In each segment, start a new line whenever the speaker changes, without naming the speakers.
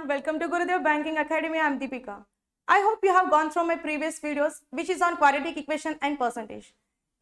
everyone, welcome to Gurudev Banking Academy. I am Deepika. I hope you have gone through my previous videos which is on quadratic equation and percentage.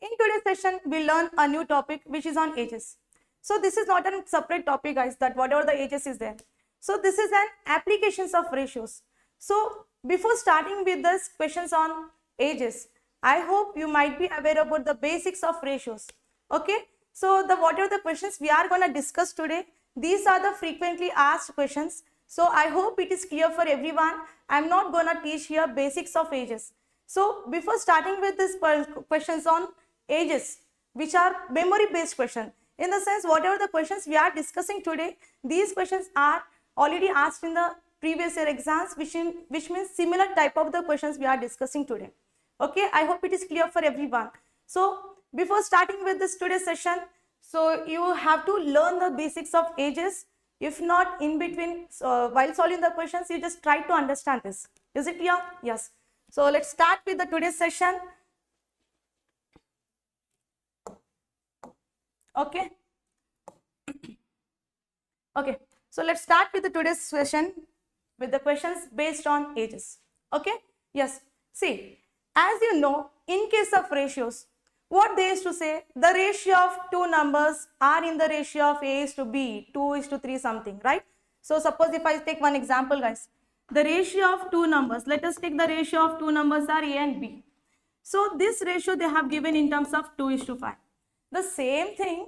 In today's session, we learn a new topic which is on ages. So this is not a separate topic guys, that whatever the ages is there. So this is an applications of ratios. So before starting with this questions on ages, I hope you might be aware about the basics of ratios. Okay, so whatever the questions we are going to discuss today, these are the frequently asked questions. So I hope it is clear for everyone. I am not going to teach here basics of ages. So before starting with this questions on ages, which are memory based questions, in the sense whatever the questions we are discussing today, these questions are already asked in the previous year exams, which means similar type of the questions we are discussing today. Okay, I hope it is clear for everyone. So before starting with this today's session, so you have to learn the basics of ages. If not, in between, while solving the questions, you just try to understand this. Is it clear? Yes. So let's start with the today's session. Okay. Okay. So let's start with the today's session with the questions based on ages. Okay. Yes. See, as you know, in case of ratios, what they used to say, the ratio of two numbers are in the ratio of A is to B, 2 is to 3 something, right? So suppose if I take one example guys, the ratio of two numbers, let us take the ratio of two numbers are A and B. So this ratio they have given in terms of 2 is to 5. The same thing,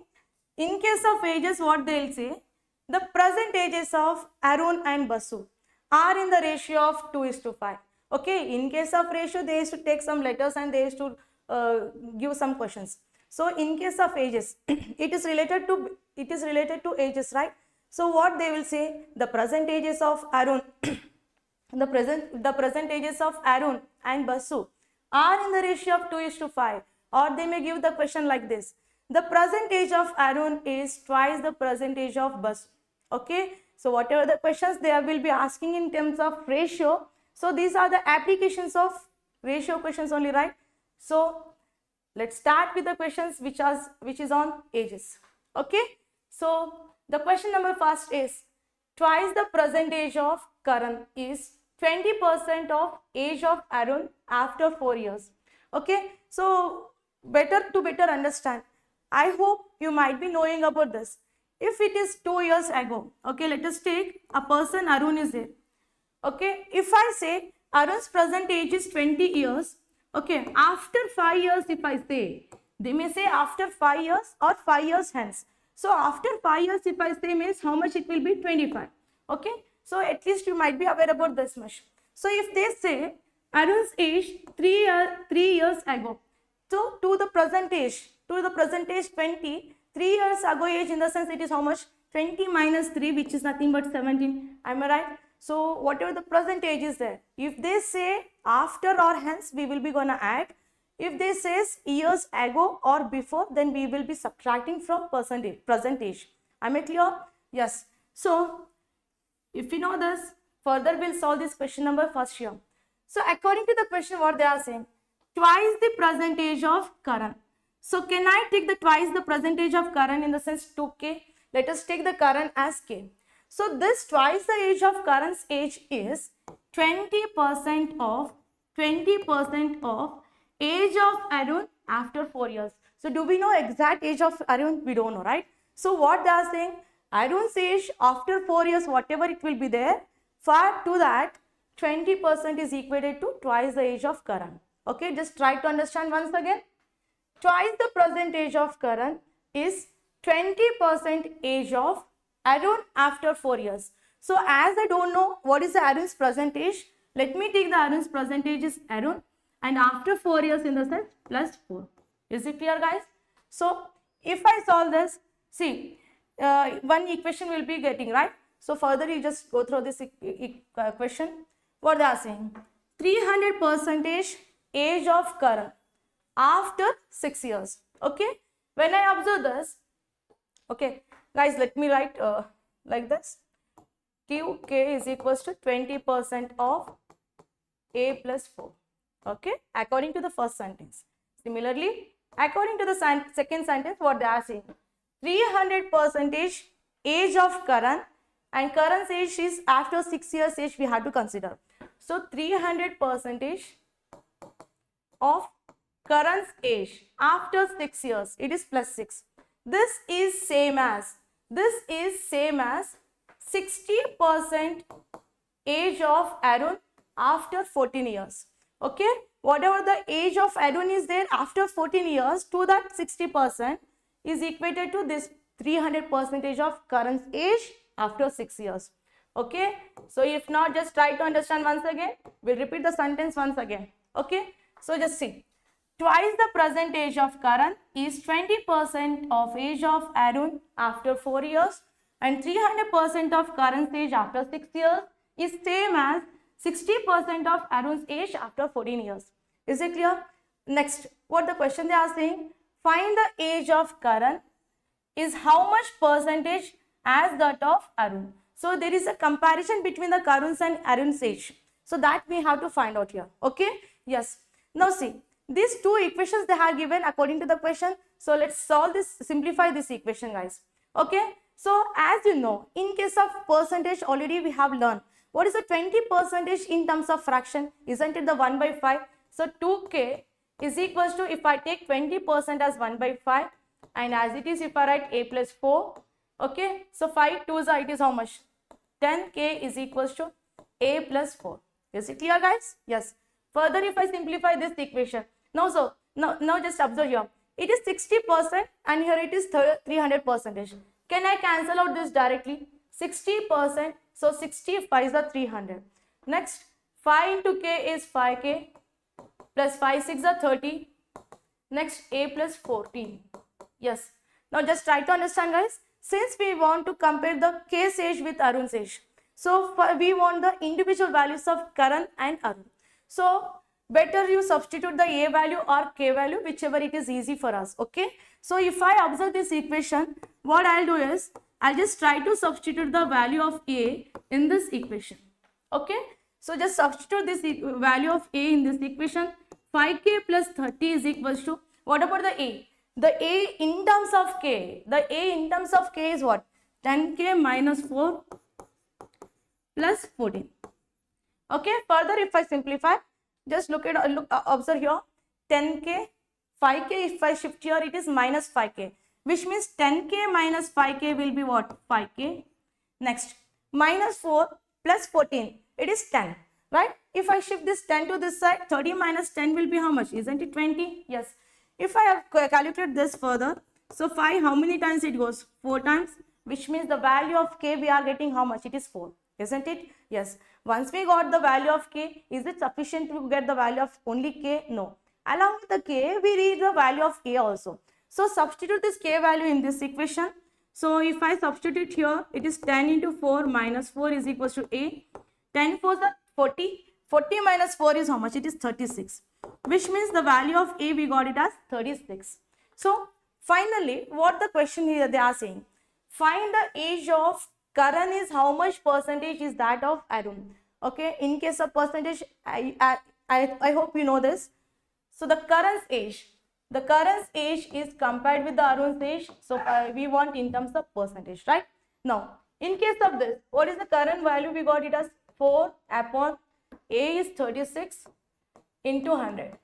in case of ages, what they will say, the present ages of Arun and Basu are in the ratio of 2 is to 5. Okay, in case of ratio, they used to take some letters and they used to give some questions. So in case of ages, it is related to ages, right? So what they will say, the present ages of Arun, the present ages of Arun and Basu are in the ratio of 2 is to 5. Or they may give the question like this, the present age of Arun is twice the present age of Basu. Okay, so whatever the questions they will be asking in terms of ratio, so these are the applications of ratio questions only, right? So let's start with the questions which is on ages. Okay, so the question number first is, twice the present age of Karan is 20% of age of Arun after 4 years. Okay, so to better understand, I hope you might be knowing about this. If it is 2 years ago, okay, let us take a person Arun is there. Okay, if I say Arun's present age is 20 years, okay, after 5 years if I say, they may say after 5 years or 5 years hence. So after 5 years if I say means how much it will be 25. Okay, so at least you might be aware about this much. So if they say Arun's age 3 years ago, so to the present age 20, 3 years ago age, in the sense it is how much, 20 minus 3, which is nothing but 17. Am I right? So whatever the present age is there, if they say after or hence, we will be gonna add. If they says years ago or before, then we will be subtracting from present age. Am I clear? Yes. So if you know this, further we'll solve this question number first here. So according to the question, what they are saying, twice the present age of Karan. So can I take the twice the present age of Karan in the sense 2k? Let us take the Karan as k. So this twice the age of Karan's age is 20% of age of Arun after 4 years. So do we know exact age of Arun? We don't know, right? So what they are saying, Arun's age after 4 years, whatever it will be there, far to that 20% is equated to twice the age of Karan. Okay, just try to understand once again. Twice the present age of Karan is 20% age of Arun after 4 years. So as I don't know what is the Arun's present age, let me take the Arun's present age is Arun and after 4 years in the sense plus 4. Is it clear guys? So if I solve this, see, one equation will be getting, right? So further you just go through this question. What they are saying, 300% age of Karan after 6 years. Okay, when I observe this, okay guys, let me write like this, qk is equals to 20% of a plus 4. Okay, according to the first sentence. Similarly, according to the second sentence, what they are saying, 300% age of Karan and current age is after 6 years age we have to consider. So 300% of current age after 6 years, it is plus 6. This is same as 60% age of Arun after 14 years. Okay, whatever the age of Arun is there after 14 years, to that 60% is equated to this 300% of current age after 6 years. Okay, so if not, just try to understand once again. We'll repeat the sentence once again. Okay, so just see. Twice the present age of Karan is 20% of age of Arun after 4 years, and 300% of Karan's age after 6 years is same as 60% of Arun's age after 14 years. Is it clear? Next, what the question they are saying? Find the age of Karan is how much percentage as that of Arun. So there is a comparison between the Karun's and Arun's age. So that we have to find out here. Okay? Yes. Now see, these two equations they have given according to the question. So let's solve this, simplify this equation, guys. Okay? So as you know, in case of percentage already we have learned. What is the 20% in terms of fraction? Isn't it the 1 by 5? So 2k is equals to, if I take 20% as 1 by 5, and as it is if I write a plus 4, okay, so 5 2s are, it is how much? 10k is equals to a plus 4. Is it clear, guys? Yes. Further, if I simplify this equation, now just observe here, it is 60% and here it is 300%. Can I cancel out this directly? 60%, so 65 is the 300. Next, 5 into k is 5k, plus 5 6 are 30. Next, a plus 14. Yes. Now just try to understand, guys. Since we want to compare the K's age with Arun's age, so we want the individual values of Karan and Arun. So better you substitute the a value or k value, whichever it is easy for us. Okay. So if I observe this equation, what I'll do is I'll just try to substitute the value of a in this equation. Okay. So just substitute this value of a in this equation. 5k plus 30 is equals to, what about the a? The a in terms of k, is what? 10k minus 4 plus 14. Okay, further if I simplify, just observe here, 10k, 5k, if I shift here, it is minus 5k, which means 10k minus 5k will be what? 5k. Next, minus 4 plus 14, it is 10, right? If I shift this 10 to this side, 30 minus 10 will be how much? Isn't it 20? Yes. If I have calculated this further, so 5, how many times it goes? 4 times, which means the value of k we are getting how much? It is 4. Isn't it? Yes. Once we got the value of k, is it sufficient to get the value of only k? No. Along with the k, we read the value of a also. So substitute this k value in this equation. So if I substitute here, it is 10 into 4 minus 4 is equals to a. 10 4 is 40. 40 minus 4 is how much? It is 36. Which means the value of a we got it as 36. So finally, what the question here they are saying, find the age of Karan is how much percentage is that of Arun. Okay, in case of percentage, I hope you know this. So the Karan's age is compared with the Arun's age. So we want in terms of percentage, right? Now, in case of this, what is the current value? We got it as 4 upon a is 36 into 100.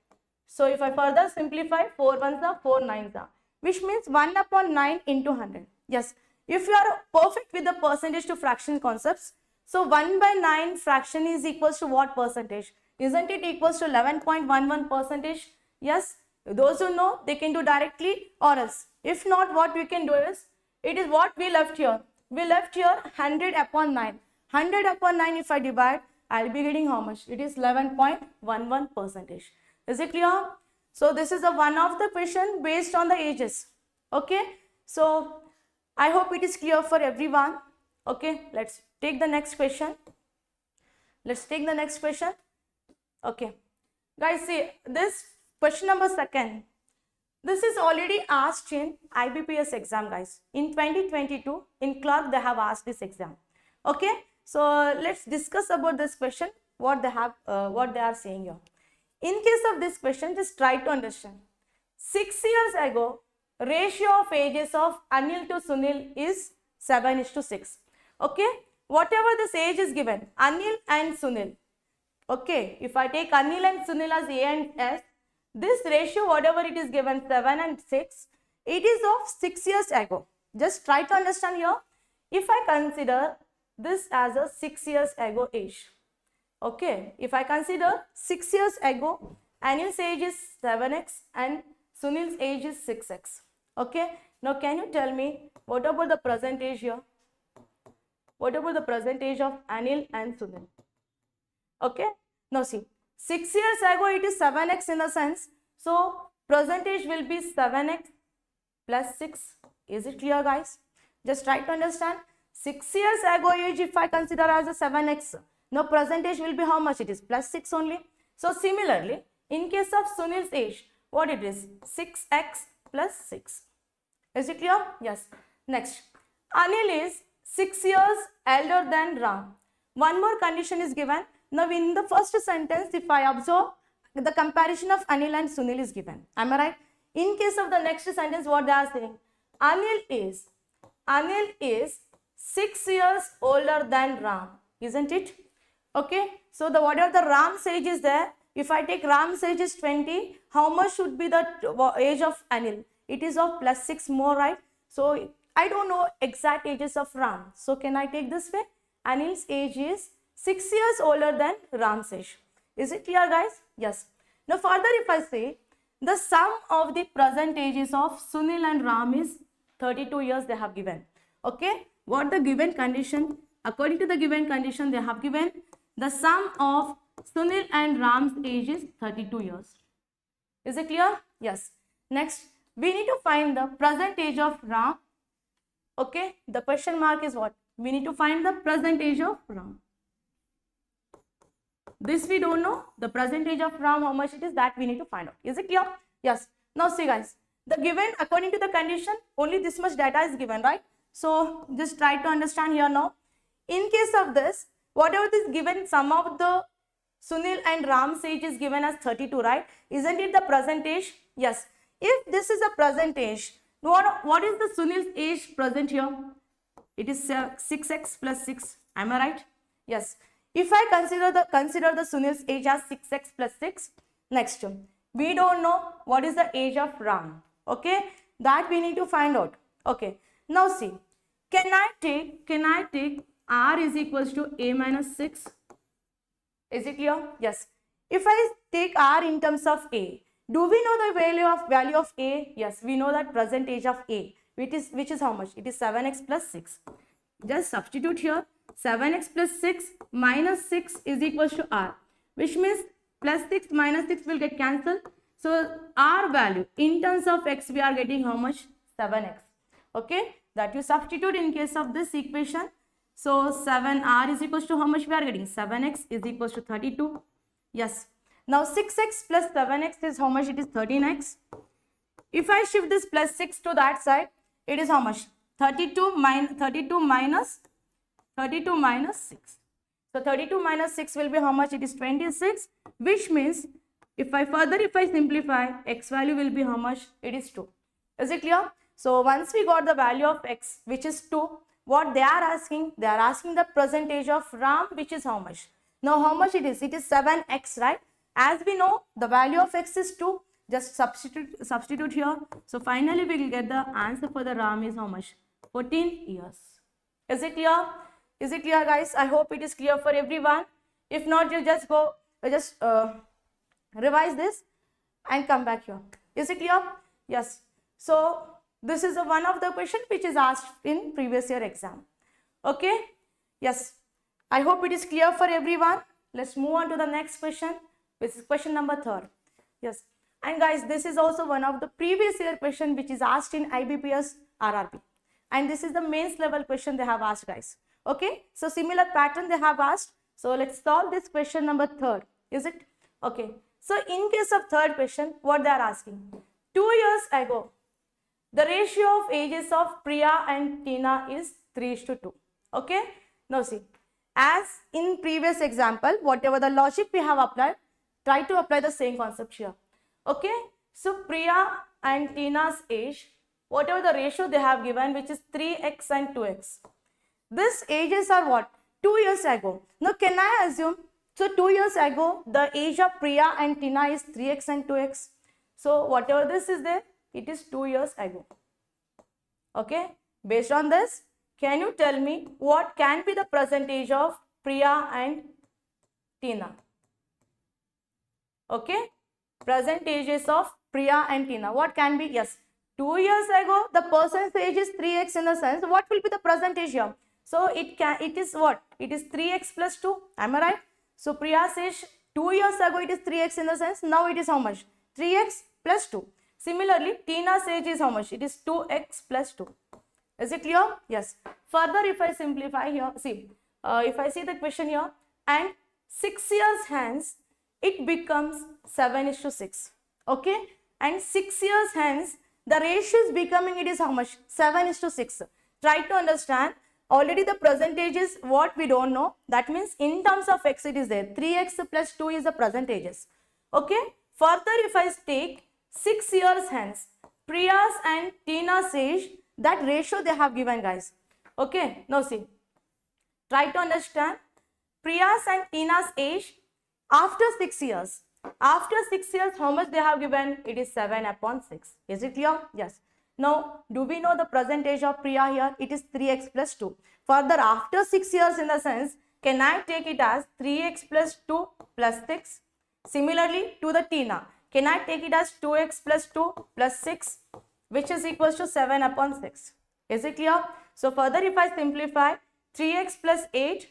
So if I further simplify, 4 ones are 4 nines are, which means 1 upon 9 into 100. Yes, if you are perfect with the percentage to fraction concepts, so 1 by 9 fraction is equals to what percentage? Isn't it equals to 11.11%? Yes, those who know, they can do directly or else. If not, what we can do is, it is what we left here. We left here 100 upon 9. 100 upon 9 if I divide, I'll be getting how much? It is 11.11%. Is it clear? So this is one of the question based on the ages. Okay. So I hope it is clear for everyone. Okay. Let's take the next question. Okay. Guys, see this question number 2. This is already asked in IBPS exam, guys. In 2022, in clerk they have asked this exam. Okay. So let's discuss about this question, what they are saying here. In case of this question, just try to understand. 6 years ago, ratio of ages of Anil to Sunil is 7:6. Okay. whatever this age is given, Anil and Sunil. Okay, if I take Anil and Sunil as A and S, this ratio, whatever it is given, 7 and 6, it is of 6 years ago. Just try to understand here. If I consider this as a 6 years ago age, okay, if I consider 6 years ago, Anil's age is 7x and Sunil's age is 6x. Okay, now can you tell me what about the present age here? What about the present age of Anil and Sunil? Okay, now see, 6 years ago it is 7x in the sense, so present age will be 7x plus 6. Is it clear, guys? Just try to understand. 6 years ago age, if I consider as a 7x, now present age will be how much it is? Plus 6 only. So similarly, in case of Sunil's age, what it is? 6x plus 6. Is it clear? Yes. Next, Anil is 6 years elder than Ram. One more condition is given. Now in the first sentence, if I observe, the comparison of Anil and Sunil is given. Am I right? In case of the next sentence, what they are saying? Anil is 6 years older than Ram. Isn't it? Okay. So the whatever the Ram's age is there, if I take Ram's age is 20, how much should be the age of Anil? It is of plus 6 more, right? So I don't know exact ages of Ram. So can I take this way? Anil's age is 6 years older than Ram's age. Is it clear, guys? Yes. Now further, if I say the sum of the present ages of Sunil and Ram is 32 years they have given. Okay. What the given condition? According to the given condition, they have given the sum of Sunil and Ram's age is 32 years. Is it clear? Yes. Next, we need to find the present age of Ram. Okay. The question mark is what? We need to find the present age of Ram. This we don't know. The present age of Ram, how much it is, that we need to find out. Is it clear? Yes. Now see, guys, the given according to the condition, only this much data is given, right? So just try to understand here now. In case of this, whatever is given, sum of the Sunil and Ram's age is given as 32, right? Isn't it the present age? Yes. If this is a present age, what is the Sunil's age present here? It is 6x plus 6. Am I right? Yes. If I consider the Sunil's age as 6x plus 6, next, we don't know what is the age of Ram. Okay, that we need to find out. Okay, now see, can I take R is equals to A minus 6? Is it clear? Yes. If I take R in terms of A, do we know the value of A? Yes, we know that present age of A, which is how much? It is 7x plus 6. Just substitute here. 7x plus 6 minus 6 is equals to R, which means plus 6 minus 6 will get cancelled. So R value in terms of x, we are getting how much? 7x. Okay, that you substitute in case of this equation. So 7R is equals to how much we are getting? 7x is equals to 32. Yes. Now 6x plus 7x is how much? It is 13x. If I shift this plus 6 to that side, it is how much? 32 minus 6. So 32 minus 6 will be how much? It is 26, which means if I simplify, x value will be how much? It is 2. Is it clear? So once we got the value of x, which is 2, what they are asking? They are asking the present age of Ram, which is how much? Now how much it is? It is 7x, right? As we know, the value of x is 2. Just substitute here. So finally we will get the answer for the Ram is how much? 14 years. Is it clear? Is it clear, guys? I hope it is clear for everyone. If not, you just go, revise this and come back here. Is it clear? Yes. So this is one of the questions which is asked in previous year exam. Okay? Yes. I hope it is clear for everyone. Let's move on to the next question, which is question number 3. Yes. And guys, this is also one of the previous year question which is asked in IBPS RRB. And this is the mains level question they have asked, guys. Okay, so similar pattern they have asked. So let's solve this question number 3. Is it? Okay. So in case of third question, what they are asking? 2 years ago, the ratio of ages of Priya and Tina is 3:2. Okay. Now see, as in previous example, whatever the logic we have applied, try to apply the same concept here. Okay. So Priya and Tina's age, whatever the ratio they have given, which is 3x and 2x. These ages are what? 2 years ago. Now can I assume, so 2 years ago the age of Priya and Tina is 3x and 2x. So whatever this is there, it is 2 years ago. Okay, based on this, can you tell me what can be the present age of Priya and Tina? Okay, present ages of Priya and Tina. What can be? Yes, 2 years ago the person's age is 3x in the sense. What will be the present age here? So it is what? It is 3x plus 2. Am I right? So Priya's age 2 years ago it is 3x in the sense. Now it is how much? 3x plus 2. Similarly, Tina's age is how much? It is 2x plus 2. Is it clear? Yes. Further, if I simplify here, see, if I see the question here, and 6 years hence, it becomes 7:6. Okay? And 6 years hence, the ratio is becoming, it is how much? 7:6. Try to understand. Already the present age is what we don't know. That means in terms of x, it is there. 3x plus 2 is the present ages. Okay? Further, if I take 6 years hence, Priya's and Tina's age, that ratio they have given, guys. Okay? Now see. Try to understand. Priya's and Tina's age after 6 years. After 6 years, how much they have given? It is 7/6. Is it clear? Yes. Now, do we know the present age of Priya here? It is 3x plus 2. Further, after 6 years in the sense, can I take it as 3x plus 2 plus 6? Similarly, to the Tina, can I take it as 2x plus 2 plus 6, which is equals to 7/6? Is it clear? So, further if I simplify, 3x plus 8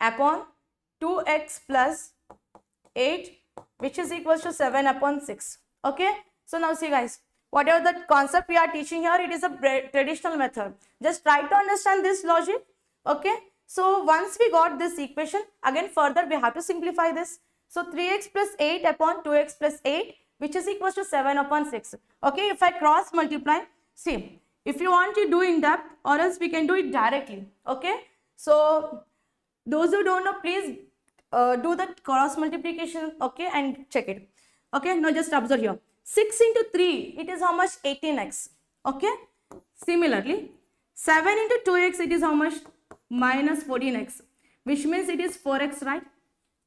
upon 2x plus 8, which is equals to 7/6. Okay? So now see, guys, whatever the concept we are teaching here, it is a traditional method. Just try to understand this logic. Okay? So once we got this equation, again further we have to simplify this. So 3x plus 8 upon 2x plus 8, which is equals to 7/6. Okay? If I cross multiply, see, if you want to do in depth, or else we can do it directly. Okay? So those who don't know, please do the cross multiplication, okay, and check it. Okay? Now just observe here. 6 into 3, it is how much? 18x. Okay? Similarly, 7 into 2x, it is how much? Minus 14x, which means it is 4x, right?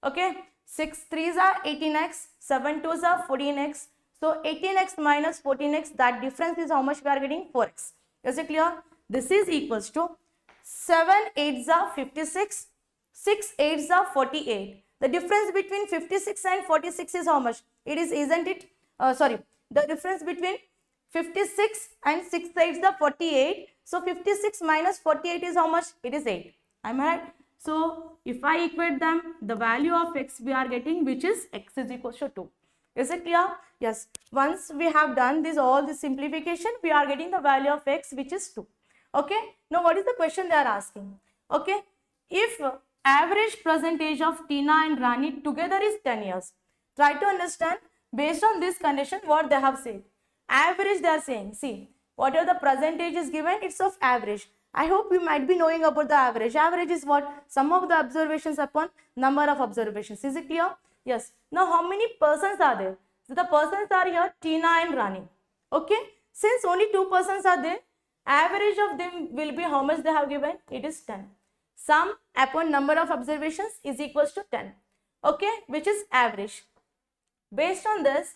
Okay? 6 3s are 18x, 7 2s are 14x. So 18x minus 14x, that difference is how much we are getting? 4x. Is it clear? This is equals to 7 8s are 56, 6 8s are 48. The difference between 56 and 46 is how much? It is, isn't it? The difference between 56 and 6 8s are 48. So 56 minus 48 is how much? It is 8. Am I right? So if I equate them, the value of x we are getting, which is x is equals to 2. Is it clear? Yes. Once we have done this, all this simplification, we are getting the value of x, which is 2. Okay. Now what is the question they are asking? Okay. If average present age of Tina and Rani together is 10 years, try to understand based on this condition what they have said. Average they are saying. See, whatever the present age is given, it's of average. I hope you might be knowing about the average. Average is what? Sum of the observations upon number of observations. Is it clear? Yes. Now, how many persons are there? So, the persons are here, Tina and Rani. Okay. Since only 2 persons are there, average of them will be how much they have given? It is 10. Sum upon number of observations is equals to 10. Okay. Which is average. Based on this,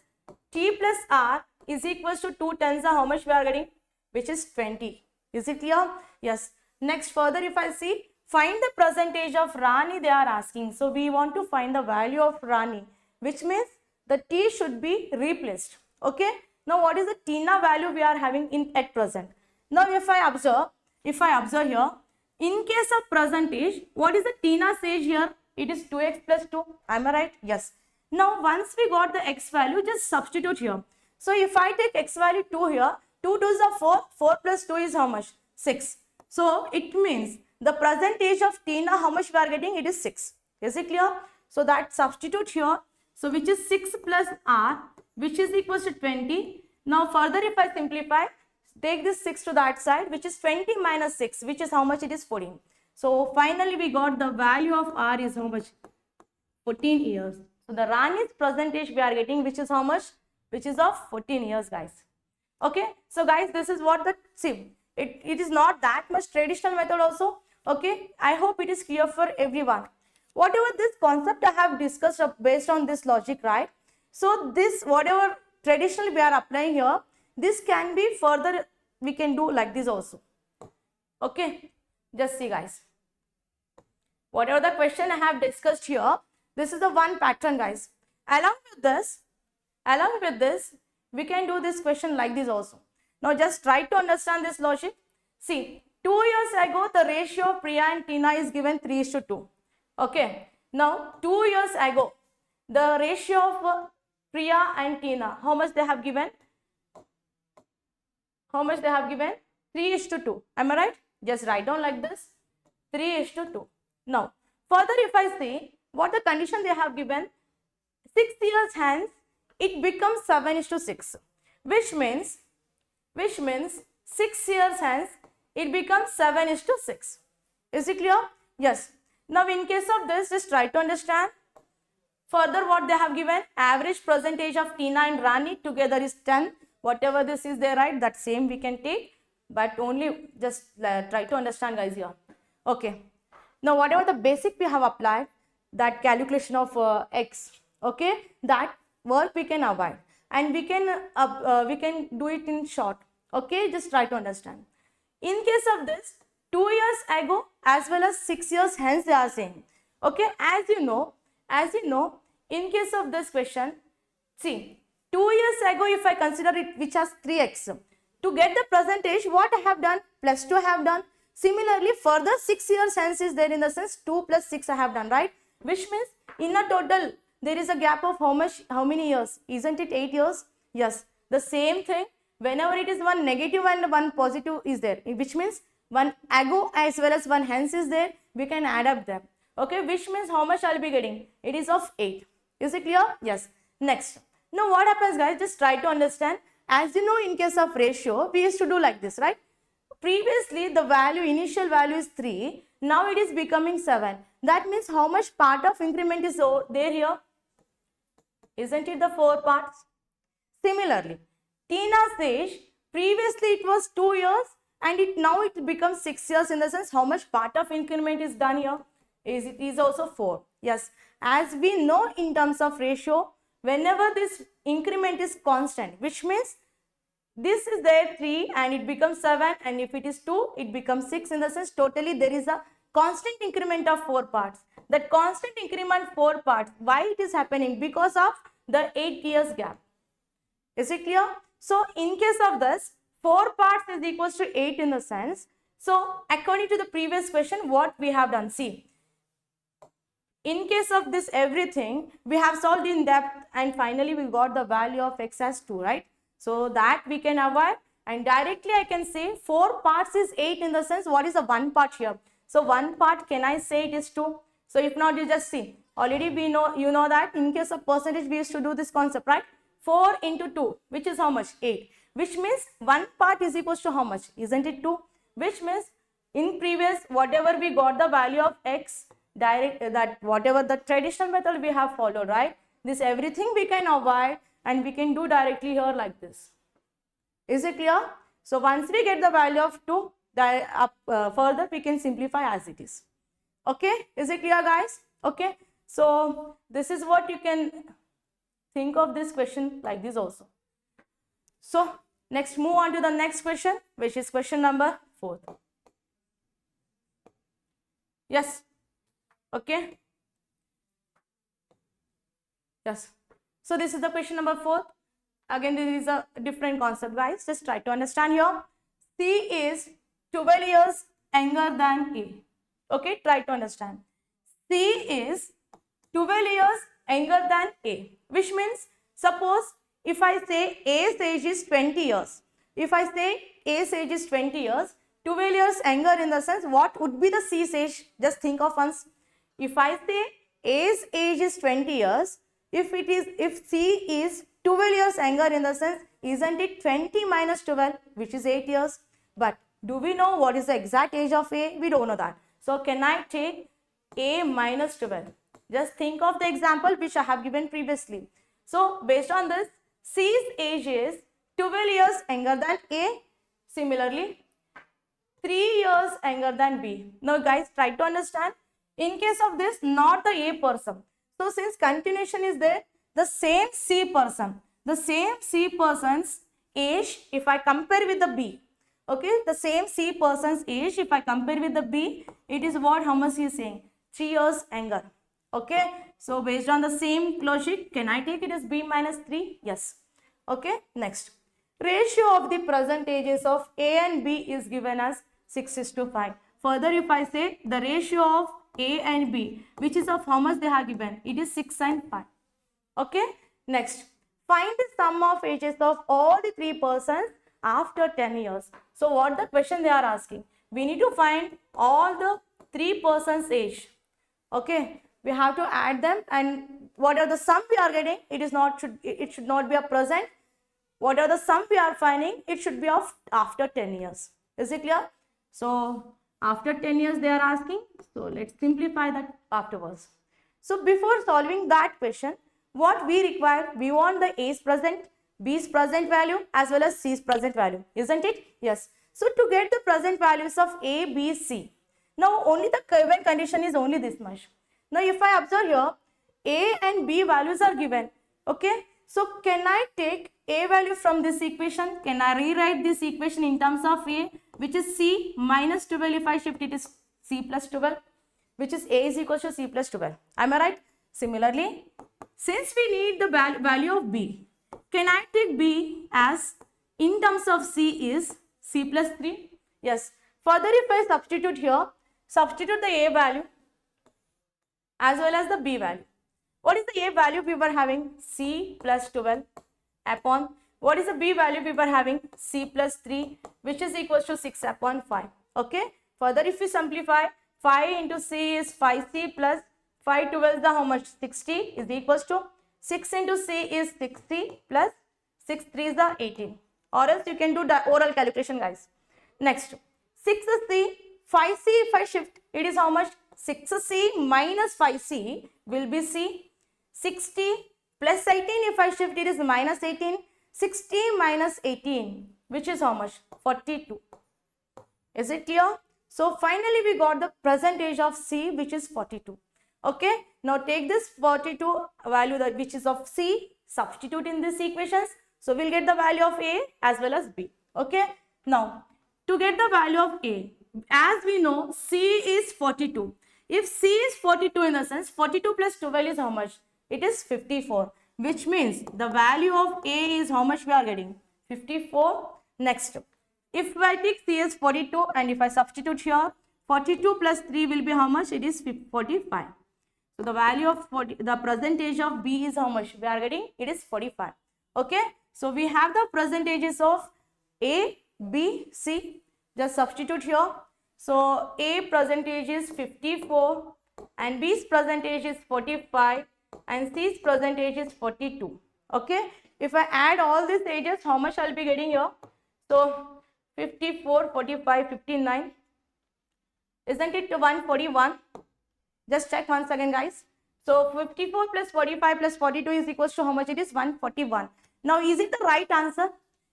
T plus R is equals to 2 tens are how much we are getting? Which is 20. Is it clear? Yes. Next, further if I see, find the present age of Rani they are asking. So we want to find the value of Rani, which means the T should be replaced. Okay. Now what is the Tina value we are having in at present? Now if I observe here, in case of present age, what is the Tina's age here? It is 2x plus 2. Am I right? Yes. Now once we got the x value, just substitute here. So if I take x value 2 here, 2 2s are 4, 4 plus 2 is how much? 6. So it means the present age of Tina, how much we are getting? It is 6. Is it clear? So that substitute here. So which is 6 plus R, which is equals to 20. Now further if I simplify, take this 6 to that side, which is 20 minus 6, which is how much? It is 14. So finally we got the value of R is how much? 14 years. So the Rani's present age we are getting, which is how much? Which is of 14 years, guys. Okay. So guys, this is what the, see, it is not that much traditional method also. Okay, I hope it is clear for everyone. Whatever this concept I have discussed based on this logic, right? So this whatever traditionally we are applying here, this can be further, we can do like this also. Okay, just see guys. Whatever the question I have discussed here, this is the one pattern guys. Along with this, we can do this question like this also. Now just try to understand this logic. See, 2 years ago, the ratio of Priya and Tina is given 3:2. Okay. Now, 2 years ago, the ratio of Priya and Tina, how much they have given? How much they have given? 3:2. Am I right? Just write down like this. 3:2. Now, further if I see what the condition they have given, 6 years hence, it becomes 7:6. Which means 6 years hence, it becomes 7:6. Is it clear? Yes. Now, in case of this, just try to understand. Further, what they have given, average percentage of Tina and Rani together is 10. Whatever this is there, right? That same we can take, but only just try to understand, guys, here. Okay. Now, whatever the basic we have applied, that calculation of x, okay, that work we can avoid, and we can do it in short. Okay, just try to understand. In case of this, 2 years ago as well as 6 years hence they are saying. Okay, as you know, in case of this question, see, 2 years ago if I consider it which has 3x, to get the percentage, what I have done, plus 2 I have done. Similarly, further 6 years hence is there, in the sense 2 plus 6 I have done, right? Which means in a total there is a gap of how many years? Isn't it 8 years? Yes, the same thing. Whenever it is one negative and one positive is there, which means one ago as well as one hence is there, we can add up them. Okay, which means how much I'll be getting? It is of 8. Is it clear? Yes. Next. Now what happens, guys? Just try to understand. As you know, in case of ratio, we used to do like this, right? Previously, the value, initial value is 3. Now it is becoming 7. That means how much part of increment is there here? Isn't it the 4 parts? Similarly, Tina's age, previously it was 2 years and now it becomes 6 years, in the sense how much part of increment is done here? It is also 4. Yes, as we know in terms of ratio, whenever this increment is constant, which means this is there 3 and it becomes 7, and if it is 2, it becomes 6, in the sense totally there is a constant increment of 4 parts. That constant increment 4 parts, why it is happening? Because of the 8 years gap. Is it clear? So, in case of this, 4 parts is equals to 8 in the sense. So, according to the previous question, what we have done? See, in case of this everything, we have solved in depth and finally we got the value of x as 2, right? So, that we can avoid, and directly I can say 4 parts is 8, in the sense what is the 1 part here? So, 1 part, can I say it is 2? So, if not, you just see. Already we know, you know that in case of percentage we used to do this concept, right? 4 into 2, which is how much? 8. Which means 1 part is equals to how much? Isn't it 2? Which means in previous, whatever we got the value of x, that whatever the traditional method we have followed, right? This everything we can avoid and we can do directly here like this. Is it clear? So once we get the value of 2, further we can simplify as it is. Okay, is it clear, guys? Okay, so this is what you can think of this question like this also. So next, move on to the next question, which is question number 4. Yes. Okay. Yes. So this is the question number 4. Again, this is a different concept, guys. Just try to understand here. C is 12 years younger than A. Okay, try to understand. C is 12 years younger than A, which means, suppose if I say A's age is 20 years. If I say A's age is 20 years, 12 years younger, in the sense what would be the C's age? Just think of once. If I say A's age is 20 years, if C is 12 years younger, in the sense, isn't it 20 minus 12, which is 8 years? But do we know what is the exact age of A? We don't know that. So can I take A minus 12? Just think of the example which I have given previously. So based on this, C's age is 12 years younger than A. Similarly, 3 years younger than B. Now guys, try to understand. In case of this, not the A person. So since continuation is there, the same C person's age, if I compare with the B, okay, the same C person's age, if I compare with the B, it is what, how much he is saying? 3 years younger. Okay, so based on the same logic, can I take it as B minus 3? Yes. Okay, next. Ratio of the present ages of A and B is given as 6:5. Further, if I say the ratio of A and B, which is of how much they have given, it is 6 and 5. Okay, next. Find the sum of ages of all the 3 persons after 10 years. So, what the question they are asking? We need to find all the 3 persons age. Okay, we have to add them, and whatever the sum we are getting, it should not be a present. Whatever the sum we are finding, it should be of after 10 years. Is it clear? So after 10 years they are asking. So let's simplify that afterwards. So before solving that question, what we require, we want the A's present, B's present value as well as C's present value. Isn't it? Yes. So to get the present values of A, B, C, now only the given condition is only this much. Now if I observe here, A and B values are given. Okay. So can I take A value from this equation? Can I rewrite this equation in terms of A, which is C minus 12? If I shift it is C plus 12, which is A is equal to C plus 12. Am I right? Similarly, since we need the value of B, can I take B as in terms of C is C plus 3? Yes. Further, if I substitute here, substitute the A value as well as the B value. What is the A value we were having? C plus 12 upon, what is the B value we were having? C plus 3, which is equal to 6 upon 5. Okay. Further, if we simplify, 5 into C is 5C plus 5 12 is the how much? 60 is equals to 6 into C is 60 plus 6 3 is the 18. Or else you can do the oral calculation, guys. Next, 6C, 5C if I shift, it is how much? 6C minus 5C will be C. 60 plus 18 if I shift, it is minus 18. 60 minus 18, which is how much? 42. Is it clear? So finally we got the present age of C, which is 42. Okay. Now take this 42 value that which is of C, substitute in these equations. So we'll get the value of A as well as B. Okay. Now to get the value of A, as we know, C is 42. If C is 42 in the sense, 42 plus 12 is how much? It is 54, which means the value of A is how much we are getting? 54. Next, if I take C as 42 and if I substitute here, 42 plus 3 will be how much? It is 45. So the value of the present age of B is how much we are getting? It is 45. Okay. So we have the present ages of A, B, C. Just substitute here. So A present age is 54 and B's present age is 45 and C's present age is 42. Okay. If I add all these ages, how much I'll be getting here? So 54, 45, 59. Isn't it 141? Just check once again, guys. So 54 plus 45 plus 42 is equals to how much? It is 141. Now is it the right answer?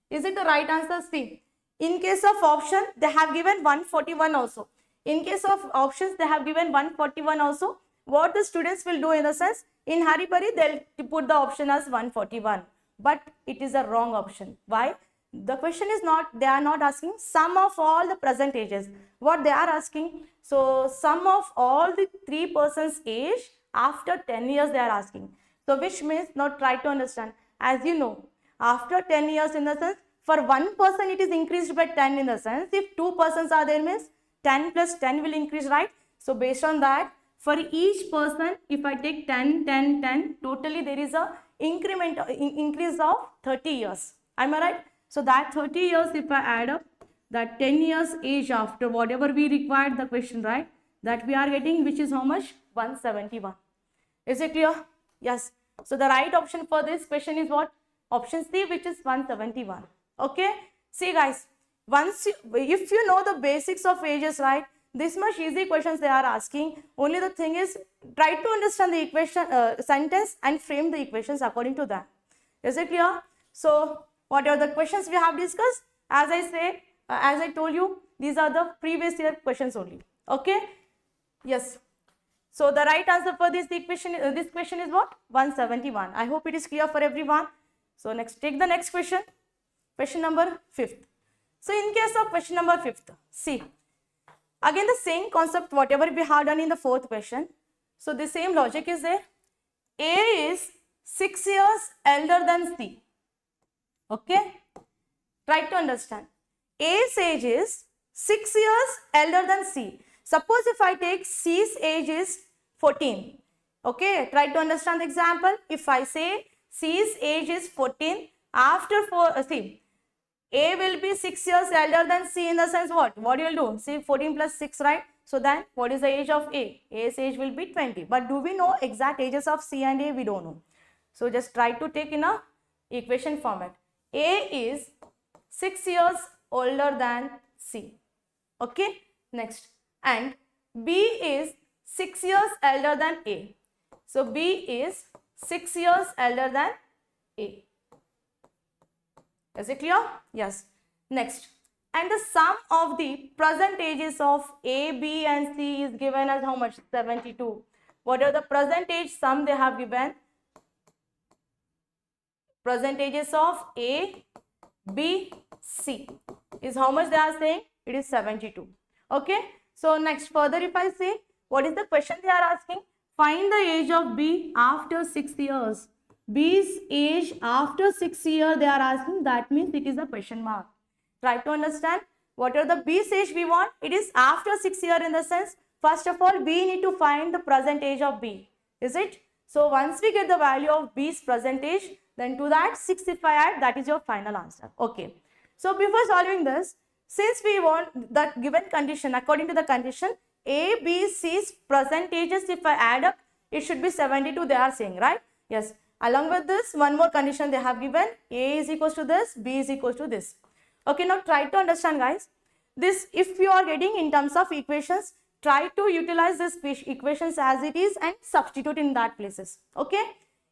Is it the right answer? See, in case of option, they have given 141 also. In case of options, they have given 141 also. What the students will do in the sense, in hurry-burry, they'll put the option as 141. But it is a wrong option. Why? The question is not, they are not asking sum of all the present ages. What they are asking, so sum of all the 3 persons age after 10 years they are asking. So which means, now try to understand. As you know, after 10 years in the sense, for one person it is increased by 10 in the sense, if 2 persons are there means 10 plus 10 will increase, right? So based on that, for each person, if I take 10, 10, 10, totally there is a increase of 30 years. Am I right? So that 30 years, if I add up, that 10 years age after whatever we required the question, right? That we are getting, which is how much? 171. Is it clear? Yes. So the right option for this question is what? Option C, which is 171. Okay. See guys, if you know the basics of ages, right? This much easy questions they are asking. Only the thing is, try to understand the equation, sentence and frame the equations according to that. Is it clear? So what are the questions we have discussed? As I told you, These are the previous year questions only. Okay. Yes. So the right answer for this question is what? 171. I hope it is clear for everyone. So next, take the next question. Question number 5th. So in case of question number 5th, see, again the same concept whatever we had done in the 4th question. So the same logic is there. A is 6 years elder than C. Okay. Try to understand. A's age is 6 years elder than C. Suppose if I take C's age is 14. Okay, try to understand the example. If I say C's age is 14, after see, A will be 6 years elder than C in the sense what? What you will do? See 14 plus 6, right? So then what is the age of A? A's age will be 20. But do we know exact ages of C and A? We don't know. So just try to take in a equation format. A is 6 years older than C. Okay, next. And B is 6 years elder than A. So B is 6 years elder than A. Is it clear? Yes. Next. And the sum of the present ages of A, B and C is given as how much? 72. What are the present age sum they have given? Present ages of A, B, C is how much they are saying? It is 72. Okay. So next further if I say, what is the question they are asking? Find the age of B after 6 years. B's age after 6 years they are asking, that means it is a question mark. Try to understand what are the B's age we want. It is after 6 years in the sense, first of all we need to find the present age of B. Is it? So once we get the value of B's present age, then to that 6 if I add, that is your final answer. Okay. So before solving this, since we want that given condition, according to the condition, A, B, C's present ages, if I add up, it should be 72 they are saying, right? Yes. Along with this, one more condition they have given, A is equals to this, B is equals to this. Okay, now try to understand guys. This, if you are getting in terms of equations, try to utilize this equations as it is and substitute in that places. Okay.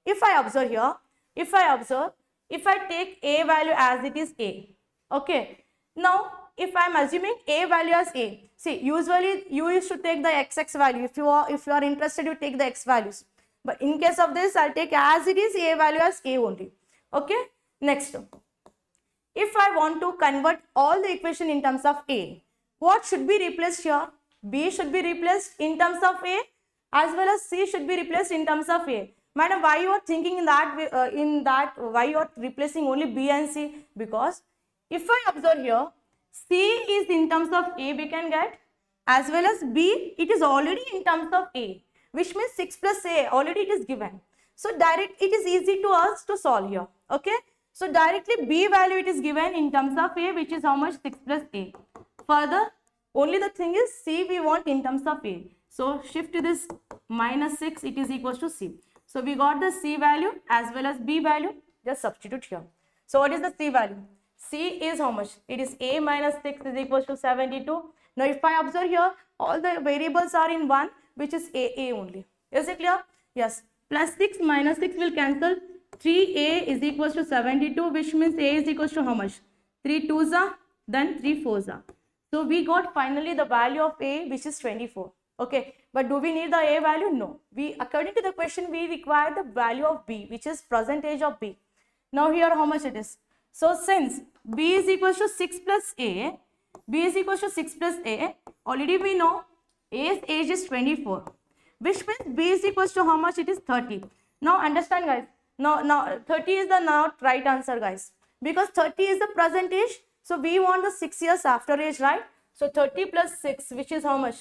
If I observe here, if I take A value as it is A. Okay. Now, if I am assuming A value as A, see, usually you used to take the XX value. If you are interested, you take the X values. But in case of this, I'll take as it is A value as A only. Okay. Next, if I want to convert all the equation in terms of A, what should be replaced here? B should be replaced in terms of A as well as C should be replaced in terms of A. Madam, why you are thinking in that way, why you are replacing only B and C? Because if I observe here, C is in terms of A we can get, as well as B, it is already in terms of A, which means 6 plus A, already it is given. So direct, it is easy to us to solve here. Okay. So directly B value it is given in terms of A, which is how much? 6 plus A. Further, only the thing is C we want in terms of A. So shift to this minus 6, it is equals to C. So we got the C value as well as B value, just substitute here. So what is the C value? C is how much? It is A minus 6 is equals to 72. Now if I observe here, all the variables are in 1, which is A only. Is it clear? Yes. Plus 6 minus 6 will cancel. 3A is equals to 72, which means A is equals to how much? 3 2s are, then 3 4s are. So we got finally the value of A, which is 24. Okay. But do we need the A value? No. According to the question, we require the value of B, which is present age of B. Now here how much it is? So since B is equals to 6 plus A, B is equals to 6 plus A, already we know A's age is 24, which means B is equals to how much? It is 30. Now understand guys, now 30 is the not right answer guys, because 30 is the present age, so we want the 6 years after age, right? So 30 plus 6, which is how much?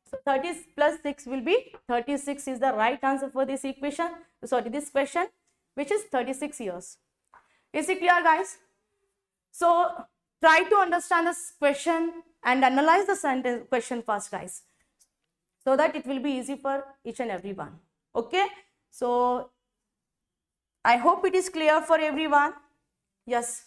So 30 plus 6 will be 36 is the right answer for this equation, sorry this question, which is 36 years. Is it clear guys? So try to understand this question and analyze the sentence question first guys, so that it will be easy for each and every one. Okay. So I hope it is clear for everyone. Yes.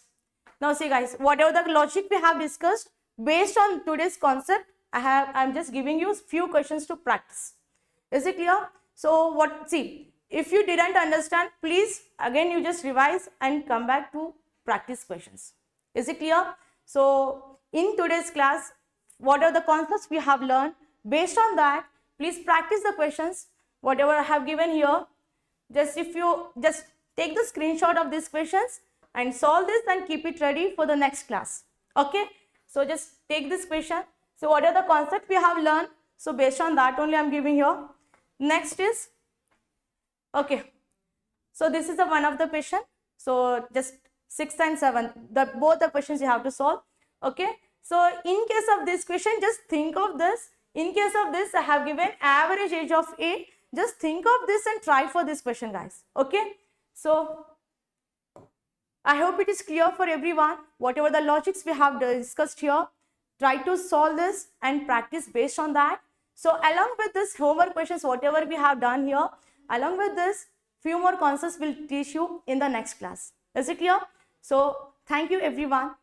Now see guys, whatever the logic we have discussed, based on today's concept, I'm just giving you few questions to practice. Is it clear? So see, if you didn't understand, please again you just revise and come back to practice questions. Is it clear? So in today's class, whatever the concepts we have learned, based on that, please practice the questions, whatever I have given here. Just if you just take the screenshot of these questions and solve this and keep it ready for the next class. Okay, so just take this question. So what are the concepts we have learned? So based on that only I'm giving here. Next is, okay, so this is the one of the question. So just 6 and 7, both the questions you have to solve. Okay, so in case of this question, just think of this. In case of this, I have given average age of 8. Just think of this and try for this question, guys. Okay, so I hope it is clear for everyone. Whatever the logics we have discussed here, try to solve this and practice based on that. So along with this homework questions, whatever we have done here, along with this, few more concepts will teach you in the next class. Is it clear? So thank you everyone.